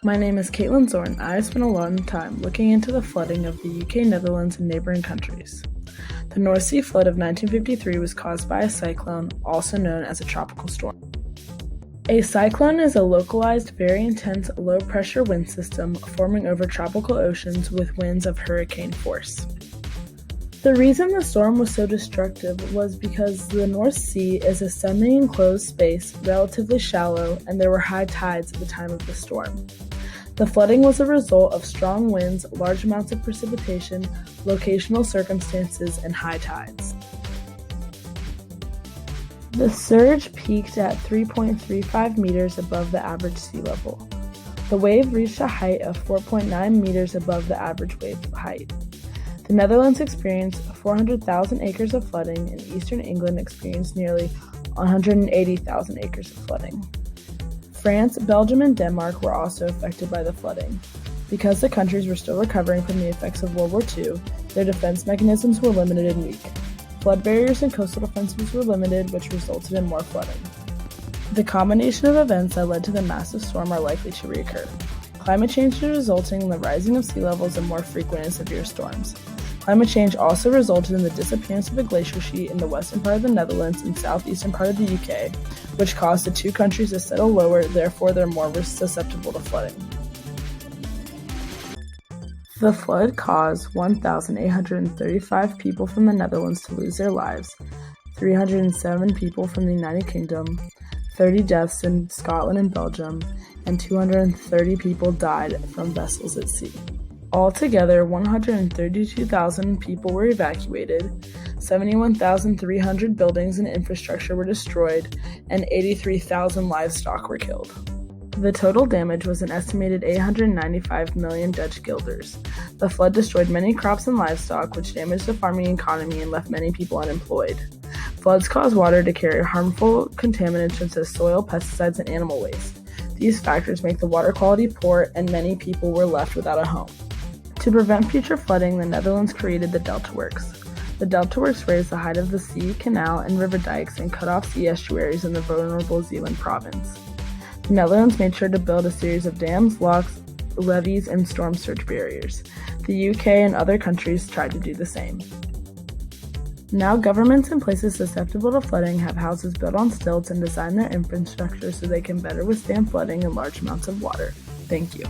My name is Caitlin Zorn. I have spent a long time looking into the flooding of the UK, Netherlands, and neighboring countries. The North Sea flood of 1953 was caused by a cyclone, also known as a tropical storm. A cyclone is a localized, very intense, low-pressure wind system forming over tropical oceans with winds of hurricane force. The reason the storm was so destructive was because the North Sea is a semi-enclosed space, relatively shallow, and there were high tides at the time of the storm. The flooding was a result of strong winds, large amounts of precipitation, locational circumstances, and high tides. The surge peaked at 3.35 meters above the average sea level. The wave reached a height of 4.9 meters above the average wave height. The Netherlands experienced 400,000 acres of flooding, and eastern England experienced nearly 180,000 acres of flooding. France, Belgium, and Denmark were also affected by the flooding. Because the countries were still recovering from the effects of World War II, their defense mechanisms were limited and weak. Flood barriers and coastal defenses were limited, which resulted in more flooding. The combination of events that led to the massive storm are likely to reoccur. Climate change is resulting in the rising of sea levels and more frequent and severe storms. Climate change also resulted in the disappearance of a glacier sheet in the western part of the Netherlands and southeastern part of the UK, which caused the two countries to settle lower, therefore they're more susceptible to flooding. The flood caused 1,835 people from the Netherlands to lose their lives, 307 people from the United Kingdom, 30 deaths in Scotland and Belgium, and 230 people died from vessels at sea. Altogether, 132,000 people were evacuated, 71,300 buildings and infrastructure were destroyed, and 83,000 livestock were killed. The total damage was an estimated 895 million Dutch guilders. The flood destroyed many crops and livestock, which damaged the farming economy and left many people unemployed. Floods cause water to carry harmful contaminants such as soil, pesticides, and animal waste. These factors make the water quality poor, and many people were left without a home. To prevent future flooding, the Netherlands created the Delta Works. The Delta Works raised the height of the sea, canal, and river dikes and cut off sea estuaries in the vulnerable Zeeland province. The Netherlands made sure to build a series of dams, locks, levees, and storm surge barriers. The UK and other countries tried to do the same. Now governments in places susceptible to flooding have houses built on stilts and design their infrastructure so they can better withstand flooding and large amounts of water. Thank you.